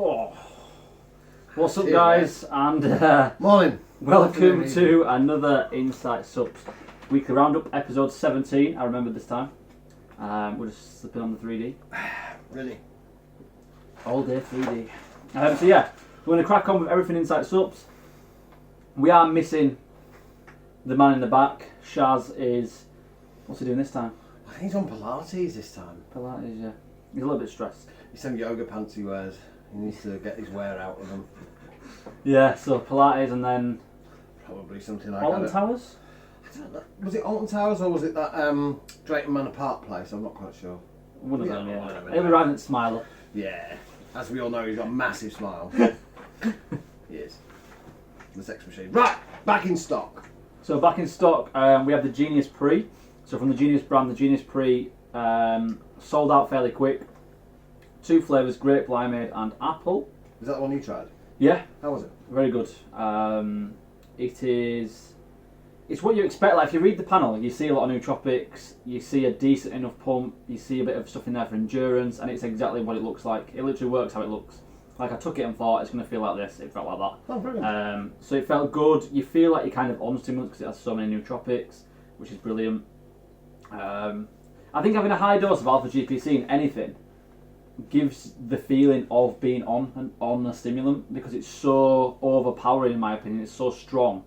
Oh. What's up, guys? And morning. Welcome to another Insight Supps weekly roundup, episode 17. I remember this time. We're just slipping on the 3D. Really? All day 3D. So yeah, we're going to crack on with everything Insight Supps. We are missing the man in the back. Shaz is... What's he doing this time? I think he's on Pilates this time. Pilates, yeah. He's a little bit stressed. He's some yoga pants he wears. He needs to get his wear out of them. Yeah, so Pilates and then... Probably something like Alton that. Towers? I don't know. Was it Alton Towers or was it that Drayton Manor Park place? I'm not quite sure. One of them, yeah. He'll be riding at Smiler. Yeah. As we all know, he's got a massive smile. He is. The sex machine. Right, back in stock. So back in stock, we have the Genius Pre. So from the Genius brand, the Genius Pre sold out fairly quick. 2 flavours, grape, limeade and apple. Is that the one you tried? Yeah. How was it? Very good. It's what you expect. Like if you read the panel, you see a lot of nootropics, you see a decent enough pump, you see a bit of stuff in there for endurance, and it's exactly what it looks like. It literally works how it looks. Like I took it and thought it's going to feel like this. It felt like that. Oh, brilliant. So it felt good. You feel like you're kind of on stimulants because it has so many nootropics, which is brilliant. I think having a high dose of alpha GPC in anything gives the feeling of being on a stimulant because it's so overpowering in my opinion. It's so strong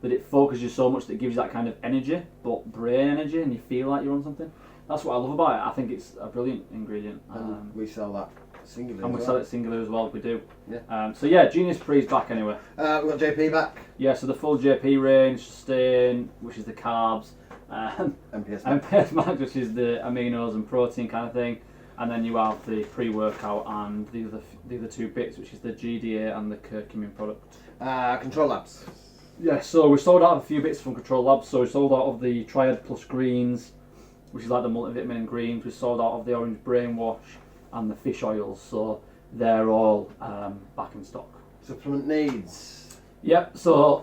that it focuses you so much that it gives you that kind of energy, but brain energy, and you feel like you're on something. That's what I love about it. I think it's a brilliant ingredient. And we sell that singular. And we sell it singular as well. We do. Yeah. So yeah, Genius Pre's back anyway. We've got JP back. Yeah. So the full JP range, sustain, which is the carbs. MPS Max. MPS Max, which is the aminos and protein kind of thing. And then you have the pre-workout and the other 2 bits, which is the GDA and the curcumin product. Control Labs. Yeah, so we sold out of a few bits from Control Labs. So we sold out of the Triad Plus Greens, which is like the multivitamin greens. We sold out of the Orange Brainwash and the fish oils. So they're all back in stock. Supplement needs. Yep, so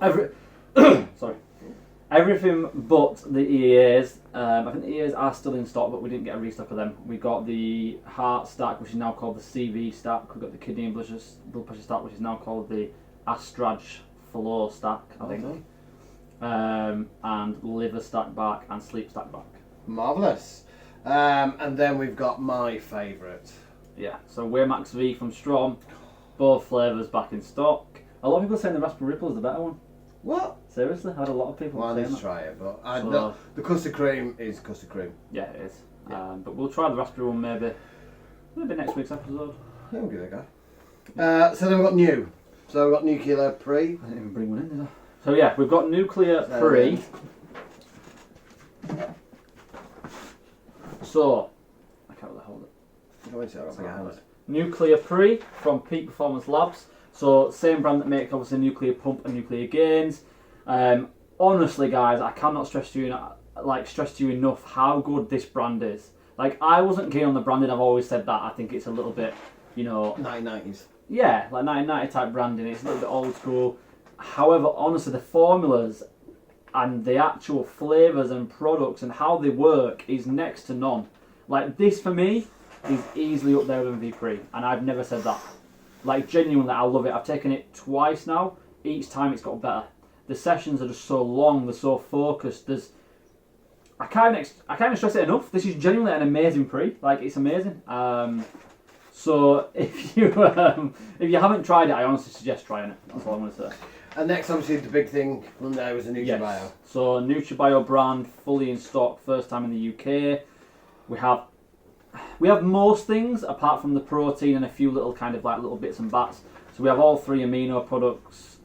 everything but the EAs. I think the EAs are still in stock, but we didn't get a restock of them. We got the heart stack, which is now called the CV stack. We've got the kidney and blood pressure stack, which is now called the Astrage Flow stack, I think. And liver stack back and sleep stack back. Marvellous. And then we've got my favourite. Yeah, so Waymax V from Strom. Both flavours back in stock. A lot of people are saying the Raspberry Ripple is the better one. What? Seriously, I had a lot of people Well, I saying need to that. try it, but no, the custard cream is custard cream. Yeah, it is. Yeah. But we'll try the raspberry one maybe next week's episode. Yeah, we'll give it a go. So then we've got new. So we've got Nuclear Pre. I didn't even bring one in, did I? So yeah, we've got Nuclear Pre. So, I can't really hold it. Go into it, I'll bring it out. Nuclear Pre from Peak Performance Labs. So same brand that makes obviously Nuclear Pump and Nuclear Gains. Honestly, guys, I cannot stress to you enough how good this brand is. Like I wasn't keen on the branding. I've always said that. I think it's a little bit, 1990s. Yeah, like 1990 type branding. It's a little bit old school. However, honestly, the formulas and the actual flavours and products and how they work is next to none. Like this for me is easily up there with MVP, and I've never said that. Like genuinely, I love it. I've taken it twice now. Each time it's got better. The sessions are just so long. They're so focused. I can't stress it enough. This is genuinely an amazing pre. Like it's amazing. So if you haven't tried it, I honestly suggest trying it. That's all I'm going to say. And next, obviously, the big thing from there was the NutriBio. Yes. So NutriBio brand, fully in stock, first time in the UK. We have most things apart from the protein and a few little kind of like little bits and bats. So we have all 3 amino products,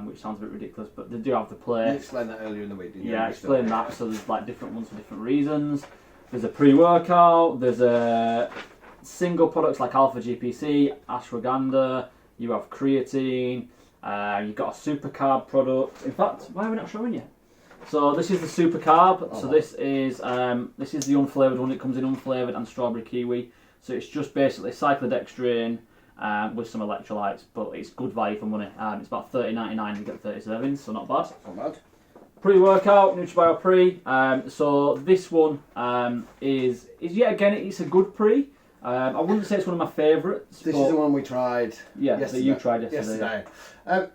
which sounds a bit ridiculous, but they do have the play. You explained that earlier in the week, didn't you? Yeah, I explained that. So there's like different ones for different reasons. There's a pre-workout. There's a single products like alpha GPC, ashwagandha. You have creatine. You've got a super carb product. In fact, why are we not showing you? So this is the super carb. Oh, so this is the unflavoured one. It comes in unflavoured and strawberry kiwi. So it's just basically cyclodextrin with some electrolytes, but it's good value for money. It's about $30.99. You get 30 servings, so not bad. Not bad. Pre-workout, NutriBio Pre. So this one is yet again, it's a good pre. I wouldn't say it's one of my favourites. This is the one we tried. Yeah, yesterday. that you tried yesterday.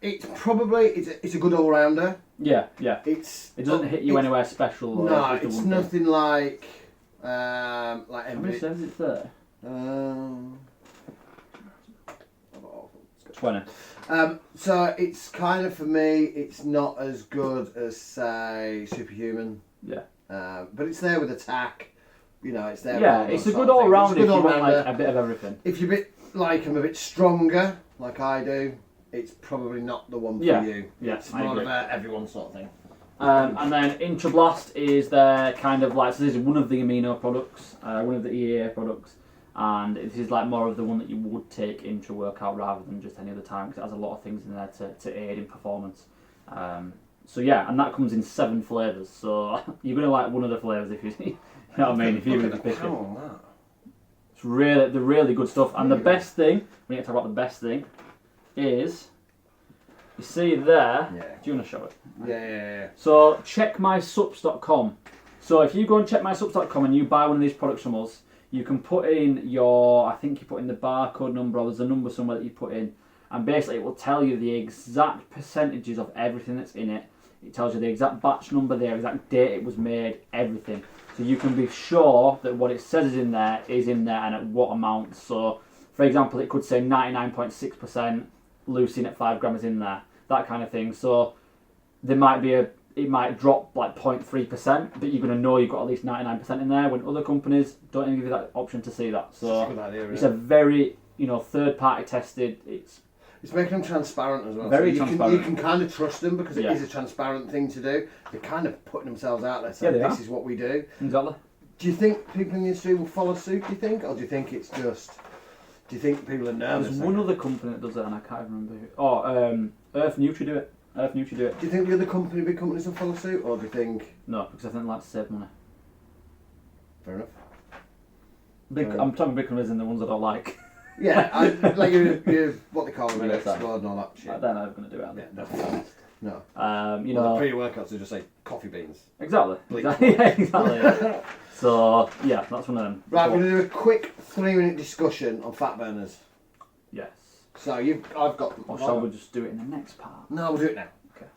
It's probably it's a good all rounder. Yeah. It doesn't hit you anywhere special. No, it's nothing like How many serves is it there? 20. So it's kind of, for me, it's not as good as, say, Superhuman. Yeah. But it's there with attack. You know, it's there. Yeah, it's a good all round if you want like a bit of everything. If you're a bit stronger, like I do, it's probably not the one for you. Yeah, it's more of a everyone sort of thing. And then Intrablast is their kind of like, so this is one of the amino products, one of the EAA products, and this is like more of the one that you would take intra workout rather than just any other time, because it has a lot of things in there to aid in performance. So yeah, and that comes in 7 flavours, so you're going to like one of the flavours if you know what I mean, if you were to pick it. It's really, they're really good stuff, and the best thing, we need to talk about the best thing, is, you see there, do you want to show it? Yeah. So checkmysupps.com. So if you go and checkmysupps.com and you buy one of these products from us, you can put in I think you put in the barcode number, or there's a number somewhere that you put in, and basically it will tell you the exact percentages of everything that's in it. It tells you the exact batch number, the exact date it was made, everything. So you can be sure that what it says is in there and at what amount. So for example, it could say 99.6% leucine at 5 grams in there, that kind of thing. So there might be it might drop like 0.3%, but you're going to know you've got at least 99% in there, when other companies don't even give you that option to see that. So That's a good idea, it's a very, third party tested. It's making them transparent as well. Very so transparent. You can kind of trust them because it is a transparent thing to do. They're kind of putting themselves out there saying this is what we do. Exactly. Do you think people in the industry will follow suit, do you think? Or do you think it's just... Do you think people are nervous? There's one other company that does it and I can't even remember who. Oh, Earth Nutri do it. Earth Nutri do it. Do you think the other big companies will follow suit? Or do you think... No, because I think they like to save money. Fair enough. I'm talking big companies and the ones I don't like. Yeah, like you what they call them, explode and all that shit. They're not going to do it, are they? No. The pre-workouts they just say coffee beans. Exactly. Exactly. So yeah, that's one of them. Right, we're going to do a quick 3-minute discussion on fat burners. Yes. So I've got. Or shall we just do it in the next part? No, we'll do it now. Okay.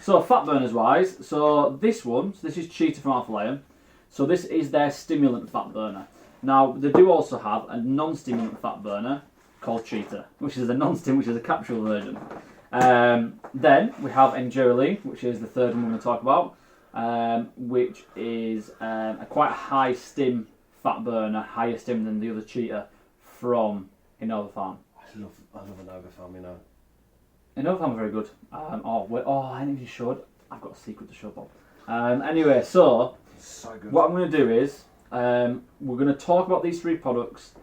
So fat burners wise, so this is Cheetah from Alpha Lion. So this is their stimulant fat burner. Now, they do also have a non-stimulant fat burner called Cheetah, which is a non-stim, which is a capsule version. Then we have Enduraline, which is the third one we're going to talk about, which is a quite high stim fat burner, higher stim than the other Cheetah from Innova Farm. I love Innova Farm, Innova Farm are very good. I didn't even show it. I've got a secret to show Bob. Anyway, so good. What I'm going to do is, we're going to talk about these 3 products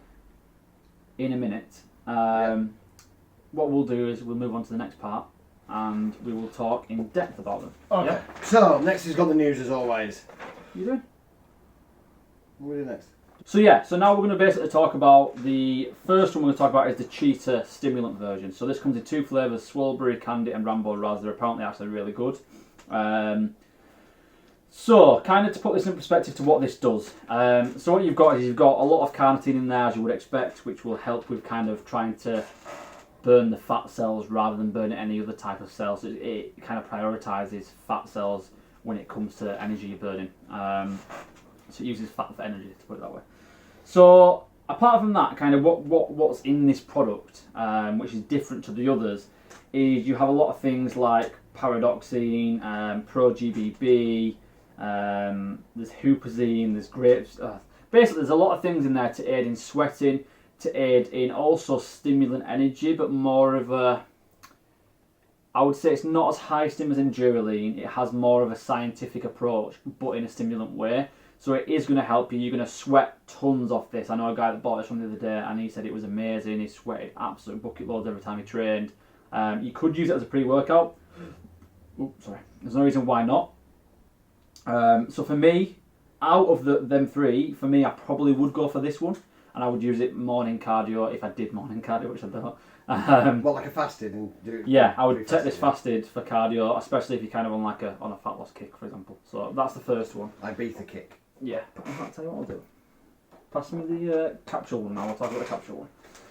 in a minute. What we'll do is we'll move on to the next part and we will talk in depth about them. Okay. Yeah? So, next has got the news as always. You doing? What do we do next? So now we're going to basically talk about the first one we're going to talk about is the Cheetah stimulant version. So this comes in 2 flavours, Swirlberry Candy and Rambo Raz. They're apparently actually really good. So, kind of to put this in perspective to what this does. So what you've got is you've got a lot of carnitine in there, as you would expect, which will help with kind of trying to burn the fat cells rather than burn any other type of cells. It kind of prioritises fat cells when it comes to energy burning. So it uses fat for energy, to put it that way. So apart from that, kind of what's in this product, which is different to the others, is you have a lot of things like paradoxine, pro-GBB, there's huperzine, there's grapes. Basically, there's a lot of things in there to aid in sweating, to aid in also stimulant energy, but more of a, I would say it's not as high stim as Enduraline. It has more of a scientific approach, but in a stimulant way. So it is going to help you. You're going to sweat tons off this. I know a guy that bought this from the other day, and he said it was amazing. He sweated absolute bucket loads every time he trained. You could use it as a pre-workout. Oops, sorry. There's no reason why not. So for me, out of them 3, for me, I probably would go for this one, and I would use it morning cardio if I did morning cardio, which I don't. Like a fasted and do. Yeah, I would take this fasted for cardio, especially if you're kind of on on a fat loss kick, for example. So that's the first one. I beat the kick. Yeah, but I'll tell you what I'll do. pass me the capsule one now. I'll talk about the capsule one.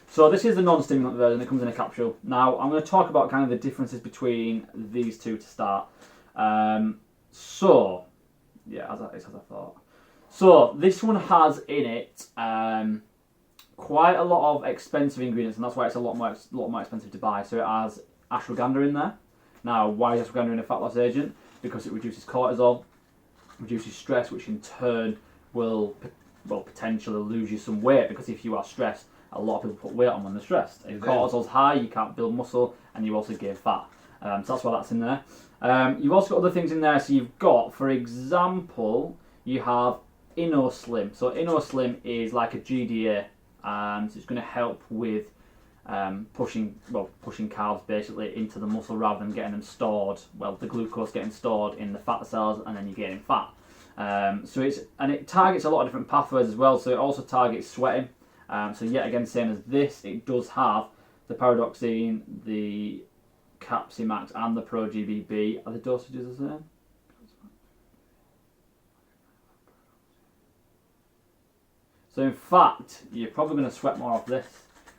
So this is the non-stimulant version. It comes in a capsule. Now I'm going to talk about kind of the differences between these two to start. So yeah, as I thought. So this one has in it quite a lot of expensive ingredients, and that's why it's a lot more expensive to buy. So it has ashwagandha in there. Now, why is ashwagandha a fat loss agent? Because it reduces cortisol, reduces stress, which in turn will potentially lose you some weight. Because if you are stressed, a lot of people put weight on when they're stressed. If cortisol's high, you can't build muscle, and you also gain fat. So that's why that's in there. You've also got other things in there. So you've got, for example, you have InnoSlim. So InnoSlim is like a GDA, so it's going to help with pushing carbs basically into the muscle rather than getting them stored. Well, the glucose getting stored in the fat cells, and then you're getting fat. So it targets a lot of different pathways as well. So it also targets sweating. So yet again, same as this, it does have the pyridoxine, the Capsimax, and the Pro-GBB. Are the dosages the same? So in fact, you're probably going to sweat more off this.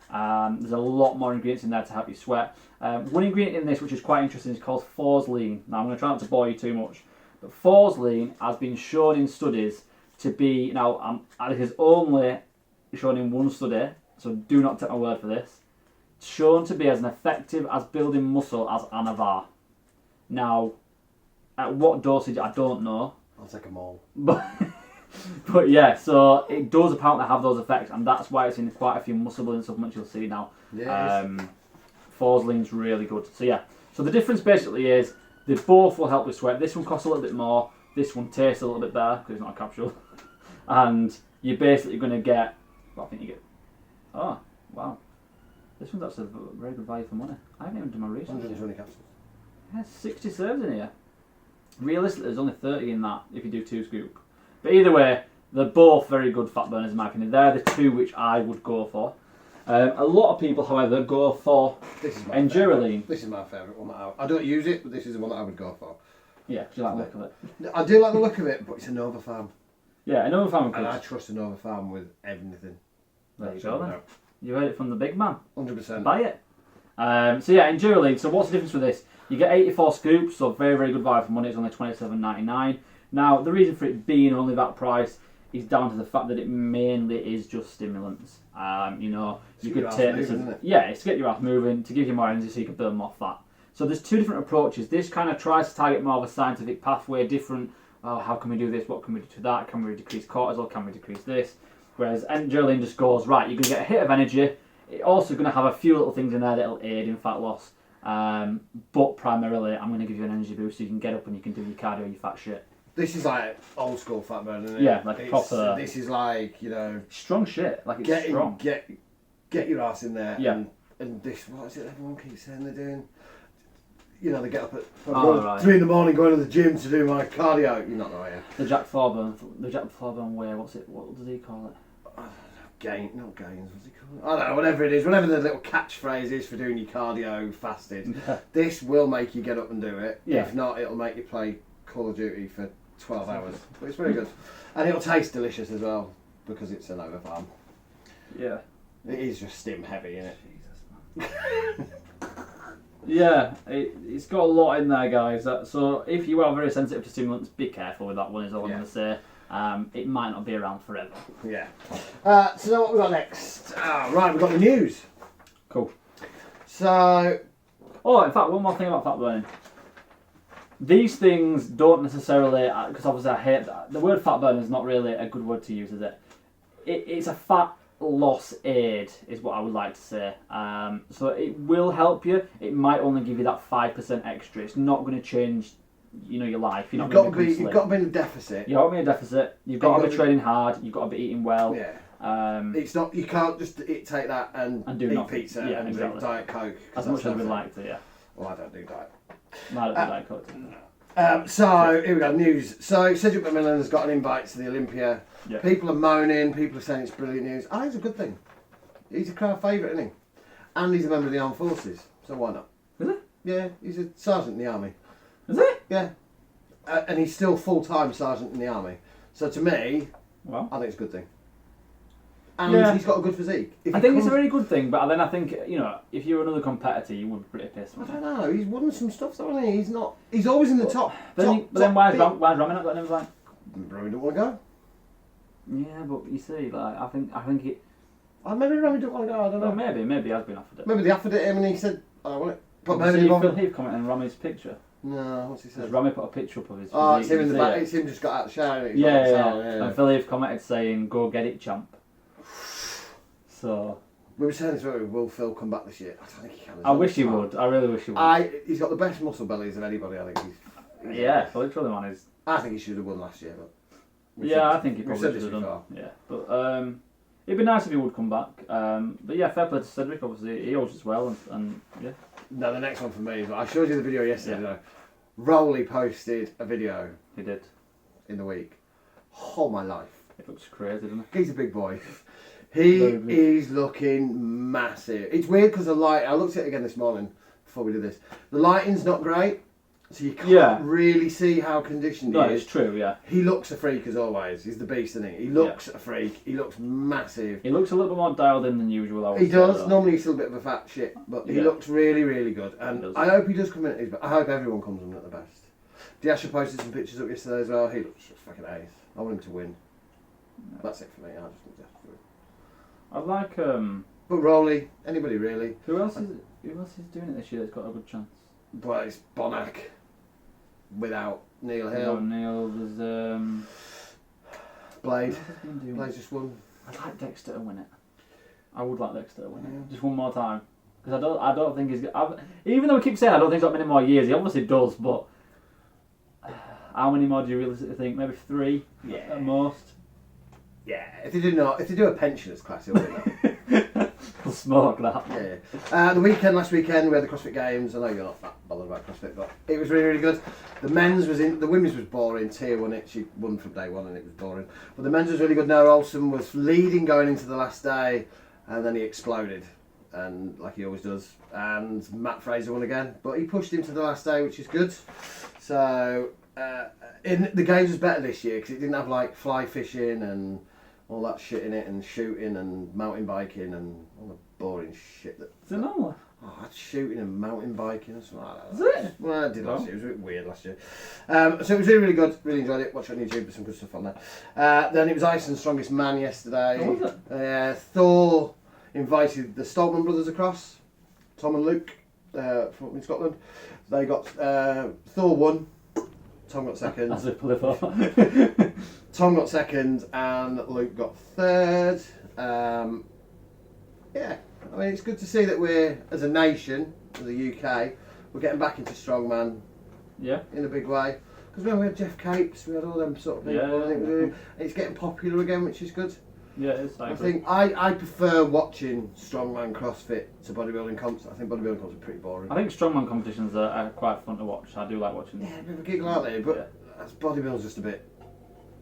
There's a lot more ingredients in there to help you sweat. One ingredient in this which is quite interesting is called Forslean. Now I'm going to try not to bore you too much, but Forslean has been shown in studies to be, it is only shown in one study, so do not take my word for this, shown to be as effective as building muscle as Anavar. Now, at what dosage I don't know. I'll take them all. But yeah, so it does apparently have those effects, and that's why it's in quite a few muscle building supplements you'll see now. Yes. Forslean's really good. So yeah, so the difference basically is they both will help with sweat. This one costs a little bit more. This one tastes a little bit better because it's not a capsule. And you're basically going to get, well, I think you get, oh, wow. This one's actually a very good value for money. I haven't even done my research. 120 capsules. Yeah, 60 serves in here. Realistically, there's only 30 in that if you do 2 scoop. But either way, they're both very good fat burners in my opinion. They're the two which I would go for. A lot of people, however, go for Enduraline. This is my favourite one. I don't use it, but this is the one that I would go for. Yeah, do you like the look of it? I do like the look of it, but it's a Nova Farm. Yeah, a Nova Farm. And I trust a Nova Farm with everything. There you go then. You heard it from the big man. 100%. Buy it. So yeah, Enduraline. So what's the difference with this? You get 84 scoops, so very, very good value for money. It's only $27.99. Now, the reason for it being only that price is down to the fact that it mainly is just stimulants. You could take this as, it's to get your ass moving, to give you more energy so you can burn more fat. So there's two different approaches. This kind of tries to target more of a scientific pathway, different, how can we do this, what can we do to that, can we decrease cortisol, can we decrease this? Whereas Enduraline just goes, right, you're going to get a hit of energy, it's also going to have a few little things in there that'll aid in fat loss, but primarily I'm going to give you an energy boost so you can get up and you can do your cardio, your fat shit. This is like old school fat burn, isn't it? Yeah, like proper. This is like, strong shit. Like it's strong. Get your ass in there. Yeah. And this, what is it everyone keeps saying they're doing? They get up at 3 in the morning going to the gym to do my cardio. You're not there, are you? The Jack Thorburn way. What does he call it? Not gains. What's he called? I don't know. Whatever it is, whatever the little catchphrase is for doing your cardio fasted. This will make you get up and do it. Yeah. If not, it'll make you play Call of Duty for 12 hours. But it's very good. And it'll taste delicious as well because it's a Nova Farm. Yeah. It is just stim heavy, isn't it? Jesus, man. Yeah, it's got a lot in there, guys. So if you are very sensitive to stimulants, be careful with that one, is all I'm going to say. It might not be around forever. Yeah. So then what we got next? Right, we've got the news. Cool. So... Oh, in fact, one more thing about fat burning. These things don't necessarily, because obviously I hate that. The word fat burner is not really a good word to use, is it? It's a fat loss aid, is what I would like to say. So it will help you. It might only give you that 5% extra. It's not going to change, your life. You've got to be in a deficit. You've got to be in a deficit. You've got to be training hard. You've got to be eating well. Yeah. It's not. You can't just take that and do eat pizza and drink Diet Coke. As much as we'd like to, yeah. Well, I don't do diet. No, I don't do Diet Coke. So here we go, news. So Cedric McMillan has got an invite to the Olympia. Yeah. People are moaning, people are saying it's brilliant news. I think it's a good thing. He's a crowd favourite, isn't he? And he's a member of the armed forces, so why not? Is he? Yeah, he's a sergeant in the army. Is he? Yeah. And he's still full-time sergeant in the army. So to me, well, I think it's a good thing. and Yeah. he's got a good physique. If I he think it's a comes- really good thing, but then I think, you know, if you were another competitor, you would be pretty pissed. I don't know. He's won some stuff, though, hasn't he? He's not. He's always in the top. But then why is Rami not got an invite? Rami don't want to go. Yeah, but you see, like I think it. Maybe Rami don't want to go. I don't know. Well, maybe he has been offered it. Maybe they offered it him and he said, "I don't want it." But Did maybe you they see offered. Phil Heath commenting on Rami's picture? No, what's he Because said? Rami put a picture up of his. Oh, it's physique, him in the you see back. it? It's him just got out of the shower. And he's Yeah, got yeah. the towel, And Phil Heath commented saying, "Go get it, champ." So We were saying this earlier. Will Phil come back this year? I don't think he can. I wish he would. I really wish he would. He's got the best muscle bellies of anybody. I think he's Yeah, literally, man is. I think he should have won last year, but Yeah, I think he we've probably said should this have done. before. Yeah, but it'd be nice if he would come back. But yeah, fair play to Cedric. Obviously, he holds as well, and yeah. No, the next one for me is I showed you the video yesterday. Though. Rowley posted a video He did. in the week. Oh my life! It looks crazy, doesn't it? He's a big boy. He Very big. is looking massive. It's weird because the light. I looked at it again this morning before we did this. The lighting's not great, so you can't really see how conditioned No, he it's is. true. Yeah, He looks a freak as always. He's the beast, isn't he? He looks a freak. He looks massive. he looks a little bit more dialed in than usual. I would He say, does. though. Normally he's still a bit of a fat shit, but he Yeah. looks really, really good. He And does. I hope he does come in at his best. I hope everyone comes in at the best. Diasha posted some pictures up yesterday as well. He looks just fucking ace. I want him to win. That's it for me. I just want Diasha to win. I like But Rowley, anybody really? who else is doing it this year that's got a good chance? But it's Bonac without Neil You know, Hill. Neil, there's Blade. who else has been doing Blade's it? just won. I'd like Dexter to win it. I would like Dexter to win it. Just one more time. Because I don't think he's... even though we keep saying I don't think he's got many more years, he obviously does, but... how many more do you realistically think? Maybe 3 at most? Yeah, if they do a pensioners class, he'll win that. We'll smoke that. Yeah. Last weekend, we had the CrossFit Games. I know you're not that bothered about CrossFit, but it was really, really good. The women's was boring. Tia won it. She won from day one, and it was boring. But the men's was really good. Noah Olsen was leading going into the last day, and then he exploded, and like he always does. And Matt Fraser won again, but he pushed him to the last day, which is good. So in the games was better this year because it didn't have like fly fishing and all that shit in it, and shooting and mountain biking and all the boring shit that. Is it normal? Oh, that's shooting and mountain biking and something like that. Is it? Well, I did last year. It was a bit weird last year. So it was really, really good. Really enjoyed it. Watch it on YouTube. There's some good stuff on there. Then it was Iceland's Strongest Man yesterday. Oh, was it? Thor invited the Stoltman brothers across. Tom and Luke from in Scotland. They got Thor won. Tom got second. As a play. Tom got second and Luke got third. Yeah, I mean, it's good to see that we're, as a nation, as a UK, we're getting back into strongman Yeah. in a big way. Because we had Jeff Capes, we had all them sort of people. Yeah, I think yeah. it's getting popular again, which is good. Yeah, it's I like. think I prefer watching strongman CrossFit to bodybuilding comps. I think bodybuilding comps are pretty boring. I think strongman competitions are quite fun to watch. I do like watching them. Yeah, a bit of a giggle, aren't they? But bodybuilding's just a bit.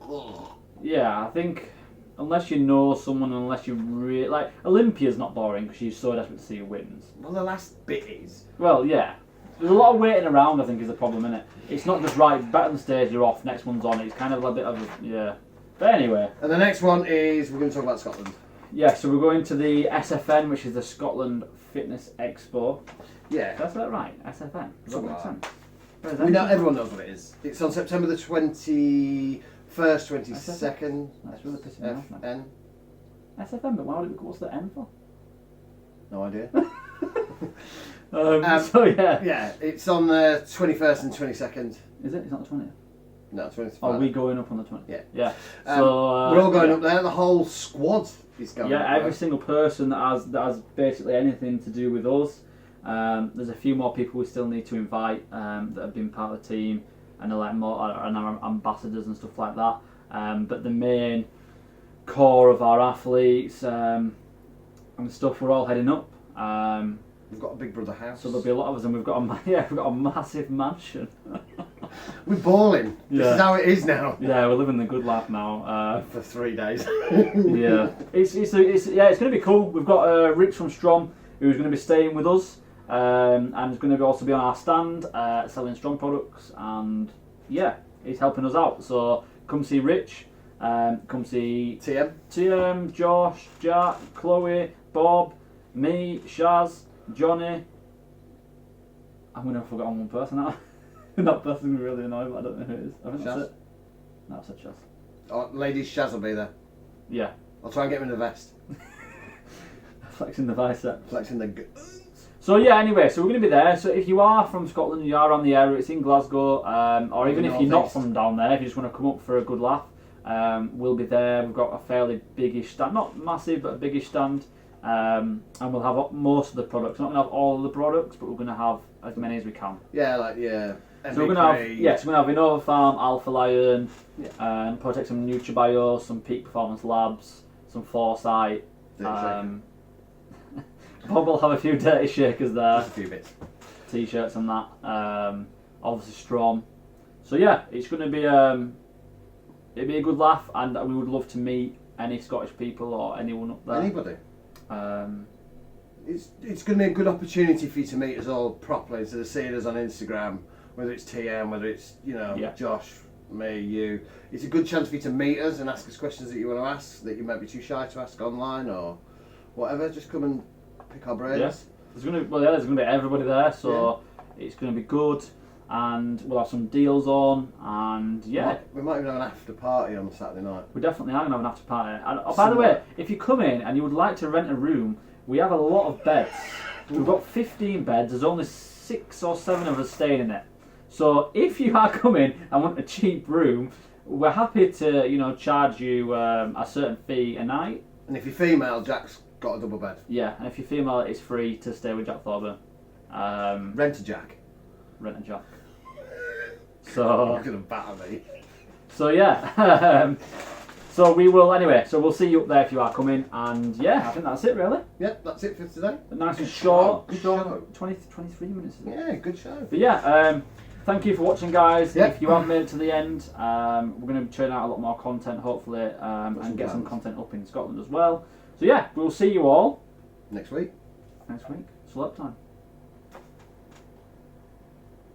Ugh. Yeah, I think unless you know someone, unless you really like Olympia's not boring because you're so desperate to see who wins. Well, the last bit is. Well, yeah, there's a lot of waiting around. I think is the problem, isn't it? It's not just right. Back on the stage, you're off. Next one's on. It's kind of a bit of a, But anyway. And the next one is we're going to talk about Scotland. Yeah, so we're going to the SFN, which is the Scotland Fitness Expo. Yeah. That's that right? SFN. Does that make sense? Where is that? We know everyone knows what it is. It's on September the 21st, 22nd. That's really pissing me off now. FN. SFN, but why would it? What's the N for? No idea. So yeah. Yeah, it's on the 21st and 22nd. Is it? It's not the 20th. No, 20th. Oh, we going up on the 20th? Yeah. Yeah. So we're all going up there. The whole squad is going. Yeah, up every there. single person that has basically anything to do with us. There's a few more people we still need to invite that have been part of the team and are like more and our ambassadors and stuff like that. But the main core of our athletes and stuff, we're all heading up. We've got a Big Brother house. So there'll be a lot of us, and we've got a massive mansion. We're balling. This Yeah. is how it is now. Yeah, we're living the good life now. For 3 days. Yeah, it's going to be cool. We've got Rich from Strom who's going to be staying with us, and is going to also be on our stand selling Strom products, and yeah, he's helping us out. So come see Rich. Come see TM, Josh, Jack, Chloe, Bob, me, Shaz, Johnny. I'm going to have forgotten one person now. That person's really annoying, but I don't know who it is. I think that's Shaz? it. No, I said Shaz. Oh, ladies, Shaz will be there. Yeah. I'll try and get him in the vest. Flexing the biceps. Flexing the... So yeah, anyway, so we're going to be there. So if you are from Scotland, you are on the area, it's in Glasgow, or even if you're not from down there, if you just want to come up for a good laugh, we'll be there. We've got a fairly biggish stand, not massive, but a biggish stand, and we'll have most of the products. We're not going to have all of the products, but we're going to have as many as we can. Yeah, like, yeah. So we're going to have, so we're going to have Innova Farm, Alpha Lion, probably take some NutriBio, some Peak Performance Labs, some Foresight. Bob will have a few dirty shakers there. Just a few bits. T-shirts and that. Obviously Strom. So yeah, it's going to be it'll be a good laugh, and we would love to meet any Scottish people or anyone up there. Anybody. It's going to be a good opportunity for you to meet us all properly instead of seeing us on Instagram, whether it's TM, whether it's Josh, me, you. It's a good chance for you to meet us and ask us questions that you want to ask that you might be too shy to ask online or whatever. Just come and pick our brains. Yeah. There's going to be everybody there, so it's going to be good, and we'll have some deals on, and we might even have an after party on Saturday night. We definitely are going to have an after party. And by the way, if you come in and you would like to rent a room, we have a lot of beds. We've got 15 beds. There's only 6 or 7 of us staying in it. So if you are coming and want a cheap room, we're happy to charge you a certain fee a night. And if you're female, Jack's got a double bed. Yeah, and if you're female, it's free to stay with Jack Thorburn. Rent a Jack. Rent a Jack. So You're gonna batter me. So yeah, so we will anyway. So we'll see you up there if you are coming, and yeah, I think that's it really. Yep, that's it for today. A nice and short. Good show. 23 minutes. Isn't it? Yeah, good show. But yeah, thank you for watching, guys. Yep. If you have made it to the end, we're going to churn out a lot more content, hopefully, and get some content up in Scotland as well. So yeah, we'll see you all next week. Slurp time.